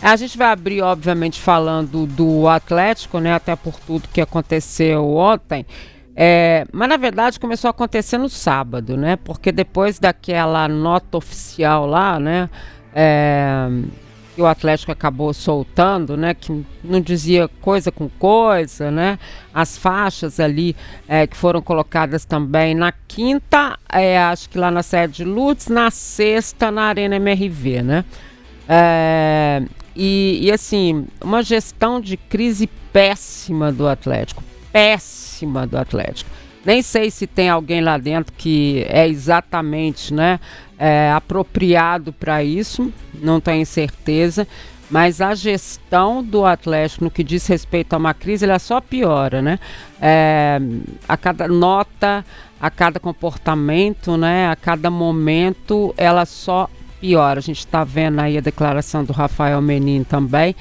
A gente vai abrir, obviamente, falando do Atlético, né? Até por tudo que aconteceu ontem. Mas na verdade começou a acontecer no sábado, né? Porque depois daquela nota oficial lá, né? Que o Atlético acabou soltando, né? Que não dizia coisa com coisa, né? As faixas ali que foram colocadas também na quinta, acho que lá na sede de Lourdes, na sexta na Arena MRV, né? E assim, uma gestão de crise péssima do Atlético. Péssima do Atlético. Nem sei se tem alguém lá dentro que é exatamente, né, apropriado para isso, não tenho certeza. Mas a gestão do Atlético, no que diz respeito a uma crise, ela só piora, né? A cada nota, a cada comportamento, né, a cada momento, ela só pior. A gente está vendo aí a declaração do Rafael Menin também.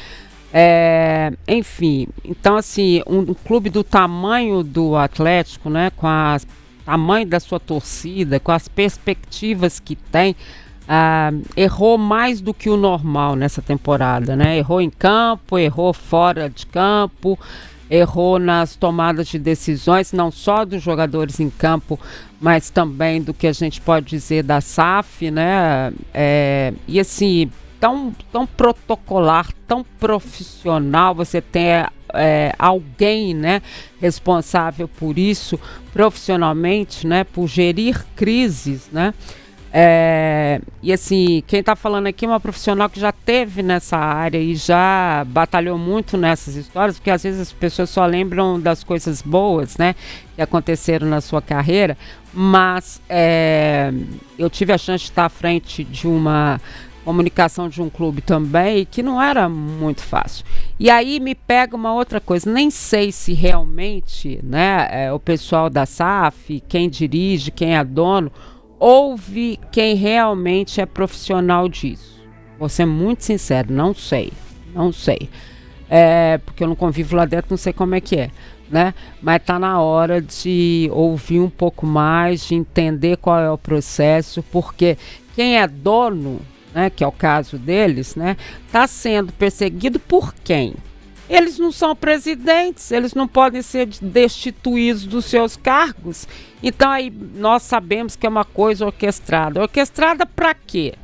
Enfim, então assim, um clube do tamanho do Atlético, né, com o tamanho da sua torcida, com as perspectivas que tem, errou mais do que o normal nessa temporada, né? Errou em campo, errou fora de campo, errou nas tomadas de decisões, não só dos jogadores em campo, mas também do que a gente pode dizer da SAF, né? E assim, tão protocolar, tão profissional, você tem alguém, né, responsável por isso, profissionalmente, né, por gerir crises, né? E assim, quem está falando aqui é uma profissional que já teve nessa área e já batalhou muito nessas histórias, porque às vezes as pessoas só lembram das coisas boas, né, que aconteceram na sua carreira, mas eu tive a chance de estar à frente de uma comunicação de um clube também, que não era muito fácil. E aí me pega uma outra coisa, nem sei se realmente, né, o pessoal da SAF, quem dirige, quem é dono, ouve quem realmente é profissional disso. Vou ser muito sincero, não sei. Porque eu não convivo lá dentro, não sei como é que é, né? Mas tá na hora de ouvir um pouco mais, de entender qual é o processo, porque quem é dono, né, que é o caso deles, né, tá sendo perseguido por quem? Eles não são presidentes, eles não podem ser destituídos dos seus cargos. Então aí nós sabemos que é uma coisa orquestrada. Orquestrada para quê?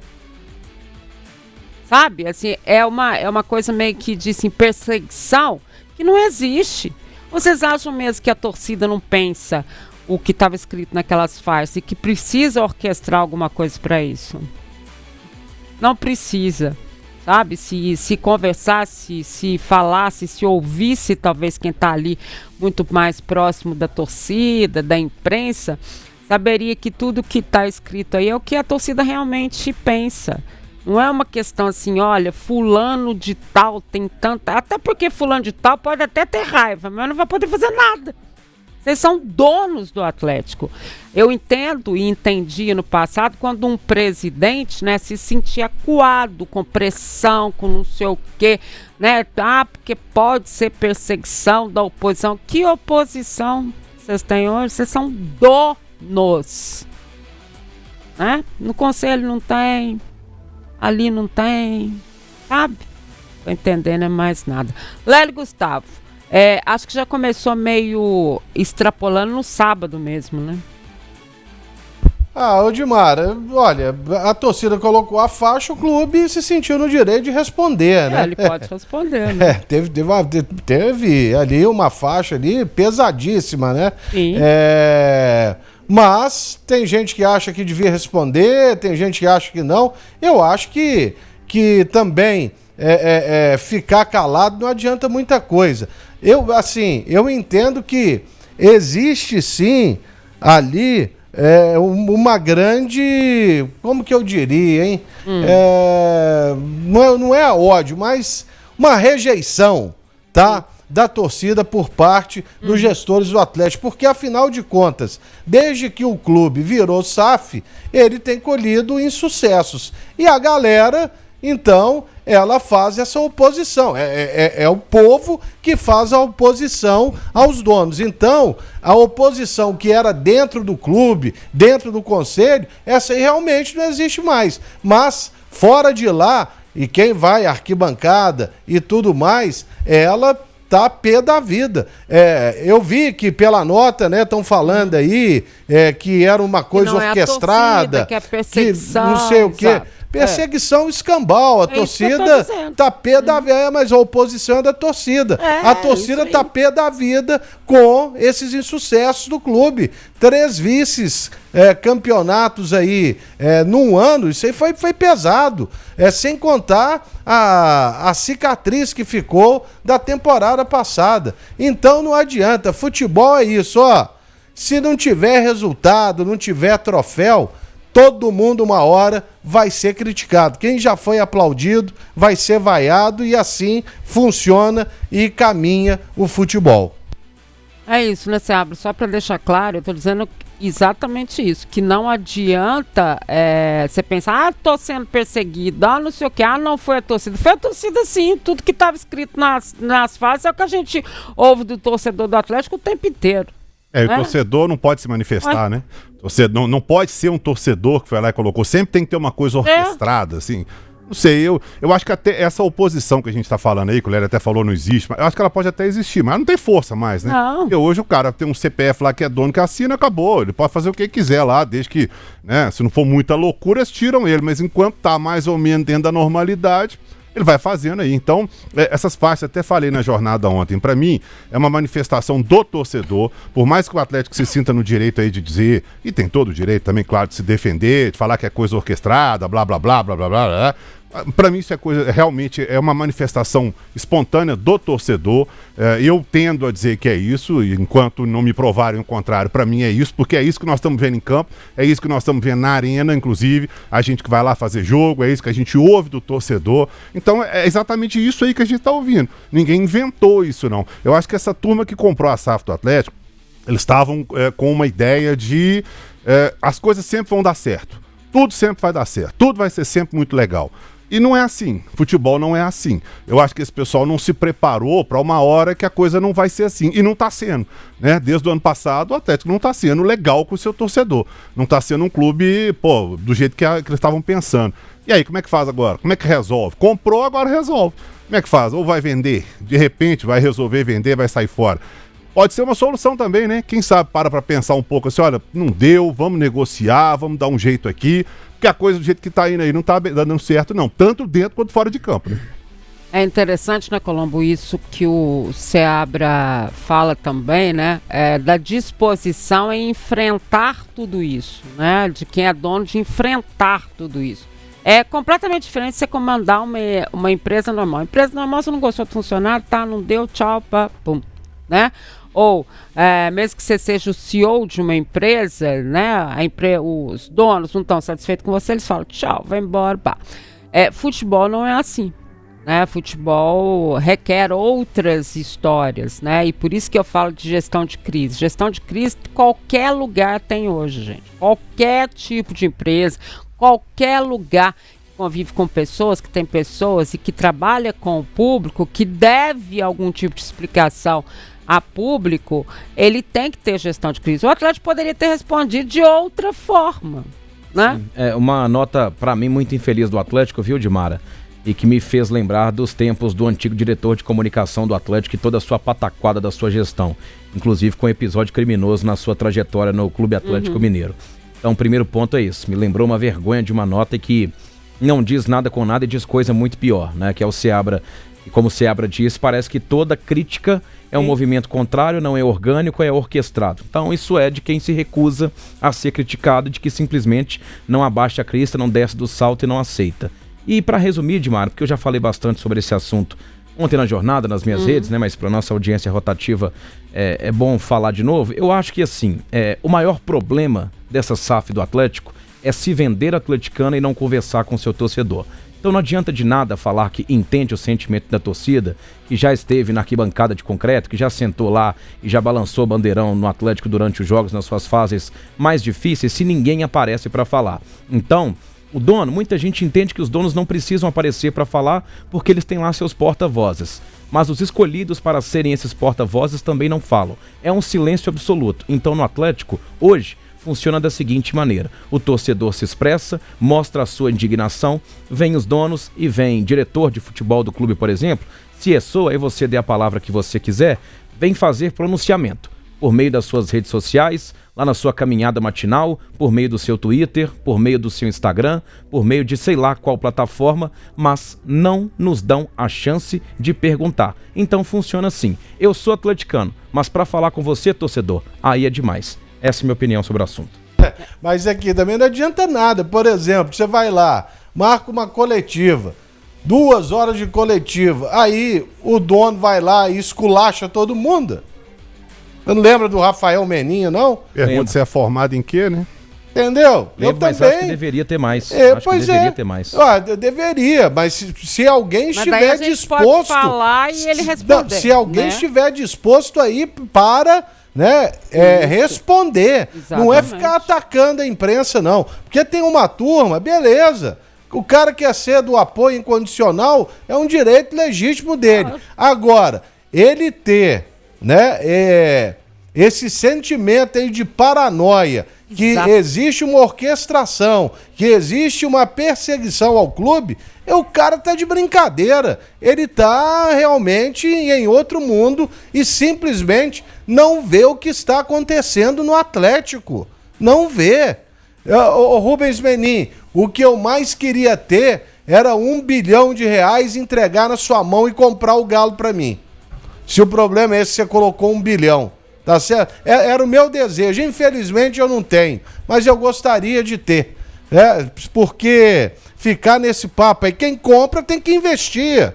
Sabe? Assim, é uma coisa meio que de assim, perseguição que não existe. Vocês acham mesmo que a torcida não pensa o que estava escrito naquelas faixas e que precisa orquestrar alguma coisa para isso? Não precisa. Sabe, se conversasse, se falasse, se ouvisse talvez quem está ali muito mais próximo da torcida, da imprensa, saberia que tudo que está escrito aí é o que a torcida realmente pensa. Não é uma questão assim, olha, fulano de tal tem tanta... Até porque fulano de tal pode até ter raiva, mas não vai poder fazer nada. Vocês são donos do Atlético. Eu entendo e entendi no passado quando um presidente, né, se sentia acuado com pressão, com não sei o quê, né? Porque pode ser perseguição da oposição. Que oposição vocês têm hoje? Vocês são donos, né? No conselho não tem, ali não tem, sabe? Tô entendendo é mais nada. Lélio Gustavo. Acho que já começou meio extrapolando no sábado mesmo, né? Odimar, olha, a torcida colocou a faixa, o clube se sentiu no direito de responder, né? Ele pode responder, né? Teve ali uma faixa ali pesadíssima, né? Sim. Mas tem gente que acha que devia responder, tem gente que acha que não. Eu acho que também ficar calado não adianta muita coisa. Eu entendo que existe sim ali uma grande, como que eu diria, hein? Não é ódio, mas uma rejeição, tá? Da torcida por parte dos gestores do Atlético, porque afinal de contas, desde que o clube virou SAF, ele tem colhido insucessos. E a galera, então, ela faz essa oposição. É o povo que faz a oposição aos donos. Então, a oposição que era dentro do clube, dentro do conselho, essa aí realmente não existe mais. Mas, fora de lá, E quem vai, arquibancada e tudo mais, ela tá pé da vida. Eu vi que pela nota, né, estão falando aí que era uma coisa orquestrada, que é perseguição, que não sei o quê. exato. Perseguição escambau, a torcida tá pé da vida, mas a oposição é da torcida. A torcida tá pé da vida com esses insucessos do clube. 3 vices campeonatos aí num ano, isso aí foi pesado. Sem contar a cicatriz que ficou da temporada passada. Então não adianta, futebol é isso, ó. Se não tiver resultado, não tiver troféu, todo mundo uma hora vai ser criticado. Quem já foi aplaudido vai ser vaiado e assim funciona e caminha o futebol. É isso, né, Seabra? Só para deixar claro, eu tô dizendo exatamente isso, que não adianta você pensar, tô sendo perseguido, não sei o que, não foi a torcida. Foi a torcida sim, tudo que estava escrito nas fases é o que a gente ouve do torcedor do Atlético o tempo inteiro. O torcedor não pode se manifestar, né? Torcedor, não pode ser um torcedor que foi lá e colocou. Sempre tem que ter uma coisa orquestrada, assim. Não sei, eu acho que até essa oposição que a gente tá falando aí, que o Léo até falou não existe, mas eu acho que ela pode até existir, mas não tem força mais, né? Não. Porque hoje o cara tem um CPF lá que é dono, que assina, acabou. Ele pode fazer o que quiser lá, desde que, né, se não for muita loucura, eles tiram ele. Mas enquanto tá mais ou menos dentro da normalidade, ele vai fazendo aí. Então, essas faixas, até falei na jornada ontem, pra mim, é uma manifestação do torcedor, por mais que o Atlético se sinta no direito aí de dizer, e tem todo o direito também, claro, de se defender, de falar que é coisa orquestrada, blá, blá, blá, blá, blá, blá, blá. Para mim isso é coisa, realmente é uma manifestação espontânea do torcedor. Eu tendo a dizer que é isso, e enquanto não me provarem o contrário, para mim é isso, porque é isso que nós estamos vendo em campo, é isso que nós estamos vendo na arena, inclusive, a gente que vai lá fazer jogo, é isso que a gente ouve do torcedor. Então é exatamente isso aí que a gente está ouvindo. Ninguém inventou isso, não. Eu acho que essa turma que comprou a SAF do Atlético, eles estavam com uma ideia de as coisas sempre vão dar certo. Tudo sempre vai dar certo, tudo vai ser sempre muito legal. E não é assim, futebol não é assim. Eu acho que esse pessoal não se preparou para uma hora que a coisa não vai ser assim. E não está sendo, né? Desde o ano passado, o Atlético não está sendo legal com o seu torcedor. Não está sendo um clube, do jeito que eles estavam pensando. E aí, como é que faz agora? Como é que resolve? Comprou, agora resolve. Como é que faz? Ou vai vender, de repente vai resolver vender, vai sair fora. Pode ser uma solução também, né? Quem sabe para pensar um pouco assim, olha, não deu, vamos negociar, vamos dar um jeito aqui, porque a coisa do jeito que tá indo aí não tá dando certo, não, tanto dentro quanto fora de campo, né? É interessante, né, Colombo, isso que o Seabra fala também, né, da disposição em enfrentar tudo isso, né, de quem é dono de enfrentar tudo isso. É completamente diferente de você comandar uma empresa normal. Empresa normal, você não gostou do funcionário, tá, não deu, tchau, pá, pum, né? Ou, mesmo que você seja o CEO de uma empresa, né, os donos não estão satisfeitos com você, eles falam, tchau, vai embora, pá. Futebol não é assim, né, futebol requer outras histórias, né, e por isso que eu falo de gestão de crise. Gestão de crise qualquer lugar tem hoje, gente, qualquer tipo de empresa, qualquer lugar que convive com pessoas, que tem pessoas e que trabalha com o público, que deve algum tipo de explicação a público, ele tem que ter gestão de crise. O Atlético poderia ter respondido de outra forma, né? É uma nota, para mim, muito infeliz do Atlético, viu, Dimara? E que me fez lembrar dos tempos do antigo diretor de comunicação do Atlético e toda a sua pataquada da sua gestão, inclusive com um episódio criminoso na sua trajetória no Clube Atlético Mineiro. Então, o primeiro ponto é isso. Me lembrou uma vergonha de uma nota que não diz nada com nada e diz coisa muito pior, né? Que é o Seabra. E como o Seabra disse, parece que toda crítica é um movimento contrário, não é orgânico, é orquestrado. Então isso é de quem se recusa a ser criticado, de que simplesmente não abaixa a crista, não desce do salto e não aceita. E para resumir, Dimar, porque eu já falei bastante sobre esse assunto ontem na jornada, nas minhas redes, né? Mas para nossa audiência rotativa é bom falar de novo. Eu acho que assim, o maior problema dessa SAF do Atlético é se vender atleticano e não conversar com seu torcedor. Então não adianta de nada falar que entende o sentimento da torcida, que já esteve na arquibancada de concreto, que já sentou lá e já balançou o bandeirão no Atlético durante os jogos, nas suas fases mais difíceis, se ninguém aparece para falar. Então, o dono, muita gente entende que os donos não precisam aparecer para falar porque eles têm lá seus porta-vozes. Mas os escolhidos para serem esses porta-vozes também não falam. É um silêncio absoluto. Então no Atlético, hoje, funciona da seguinte maneira: o torcedor se expressa, mostra a sua indignação, vem os donos e vem diretor de futebol do clube, por exemplo, se é sua, aí você dê a palavra que você quiser, vem fazer pronunciamento por meio das suas redes sociais, lá na sua caminhada matinal, por meio do seu Twitter, por meio do seu Instagram, por meio de sei lá qual plataforma, mas não nos dão a chance de perguntar. Então funciona assim: eu sou atleticano, mas para falar com você, torcedor, aí é demais. Essa é a minha opinião sobre o assunto. Mas aqui também não adianta nada. Por exemplo, você vai lá, marca uma coletiva, 2 horas de coletiva, aí o dono vai lá e esculacha todo mundo. Você não lembra do Rafael Meninho, não? Pergunta se é formado em quê, né? Entendeu? Lembro, mas também. acho que deveria ter mais. Ter mais. Deveria, mas se alguém estiver disposto... pode falar e ele responder. Se alguém estiver disposto aí para... né, responder. Exatamente. Não é ficar atacando a imprensa, não. Porque tem uma turma, beleza. O cara quer ser do apoio incondicional, é um direito legítimo dele. Agora, ele ter, né, esse sentimento aí de paranoia, que existe uma orquestração, que existe uma perseguição ao clube, o cara tá de brincadeira. Ele tá realmente em outro mundo e simplesmente não vê o que está acontecendo no Atlético. Não vê. Ô Rubens Menin, o que eu mais queria ter era R$1 bilhão entregar na sua mão e comprar o Galo pra mim. Se o problema é esse, você colocou R$1 bilhão. Tá certo? Era o meu desejo. Infelizmente eu não tenho, mas eu gostaria de ter. Porque ficar nesse papo aí, quem compra tem que investir.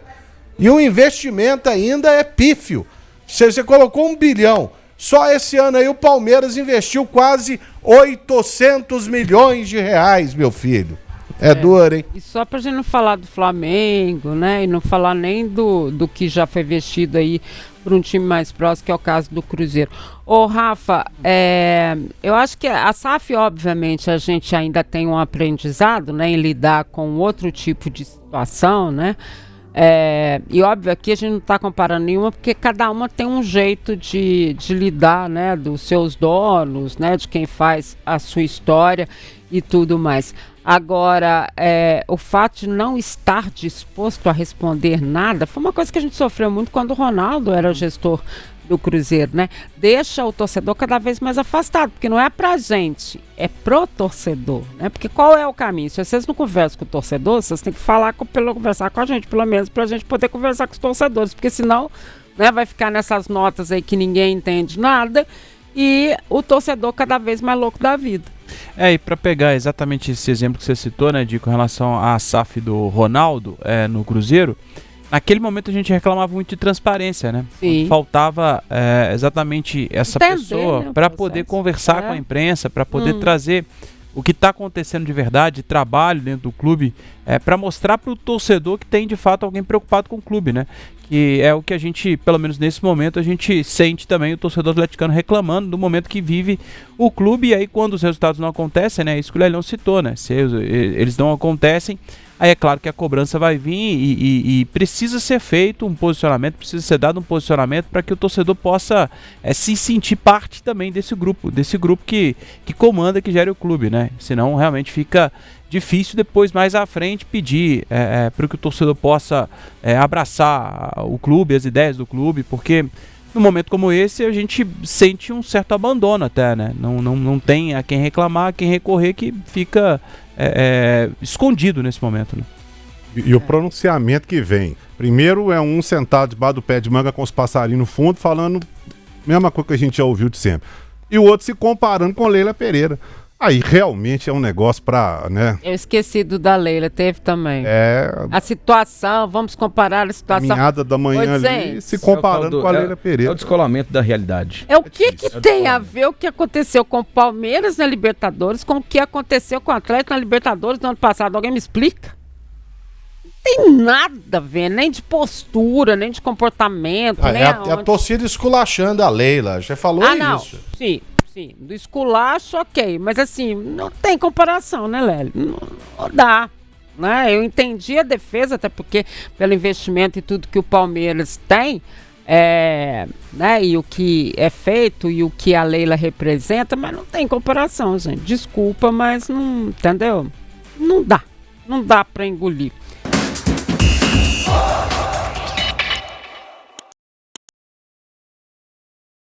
E o investimento ainda é pífio. Você colocou R$1 bilhão. Só esse ano aí o Palmeiras investiu quase 800 milhões de reais, meu filho. É duro, hein? E só pra gente não falar do Flamengo, né? E não falar nem do que já foi investido aí por um time mais próximo, que é o caso do Cruzeiro. Ô, Rafa, eu acho que a SAF, obviamente, a gente ainda tem um aprendizado, né? Em lidar com outro tipo de situação, né? E óbvio, aqui a gente não está comparando nenhuma, porque cada uma tem um jeito de lidar, né? Dos seus donos, né? De quem faz a sua história e tudo mais. Agora, o fato de não estar disposto a responder nada foi uma coisa que a gente sofreu muito quando o Ronaldo era gestor do Cruzeiro, né? Deixa o torcedor cada vez mais afastado, porque não é pra gente, é pro torcedor, né? Porque qual é o caminho? Se vocês não conversam com o torcedor, vocês têm que conversar com a gente, pelo menos, pra gente poder conversar com os torcedores, porque senão, né, vai ficar nessas notas aí que ninguém entende nada e o torcedor cada vez mais louco da vida. E para pegar exatamente esse exemplo que você citou, né, com relação à SAF do Ronaldo no Cruzeiro, naquele momento a gente reclamava muito de transparência, né? Sim. Faltava exatamente essa pessoa, né, para poder conversar com a imprensa, para poder trazer o que está acontecendo de verdade, trabalho dentro do clube, para mostrar para o torcedor que tem de fato alguém preocupado com o clube, né? Que é o que a gente, pelo menos nesse momento, a gente sente também o torcedor atleticano reclamando do momento que vive o clube. E aí quando os resultados não acontecem, né? Isso que o Lelão citou, né? Se eles não acontecem, aí é claro que a cobrança vai vir e precisa ser feito um posicionamento, precisa ser dado um posicionamento para que o torcedor possa se sentir parte também desse grupo que comanda, que gera o clube, né? Senão realmente fica difícil depois, mais à frente, pedir para que o torcedor possa abraçar o clube, as ideias do clube, porque num momento como esse a gente sente um certo abandono até, né? Não tem a quem reclamar, a quem recorrer, que fica escondido nesse momento, né? E o pronunciamento que vem, primeiro é um sentado debaixo do pé de manga com os passarinhos no fundo, falando a mesma coisa que a gente já ouviu de sempre, e o outro se comparando com Leila Pereira. Aí realmente é um negócio pra, né? Eu esqueci do da Leila, teve também. A situação, vamos comparar a situação. Caminhada da manhã ali, se comparando com a Leila Pereira. É o descolamento da realidade. O que tem a ver o que aconteceu com o Palmeiras na Libertadores com o que aconteceu com o Atlético na Libertadores no ano passado? Alguém me explica? Não tem nada a ver, nem de postura, nem de comportamento. Nem a torcida esculachando a Leila, já falou isso. Não. Sim, do esculacho, ok, mas assim, não tem comparação, né, Lélio? Não dá, né? Eu entendi a defesa, até porque pelo investimento e tudo que o Palmeiras tem, né, e o que é feito e o que a Leila representa, mas não tem comparação, gente. Desculpa, mas não, entendeu? Não dá para engolir.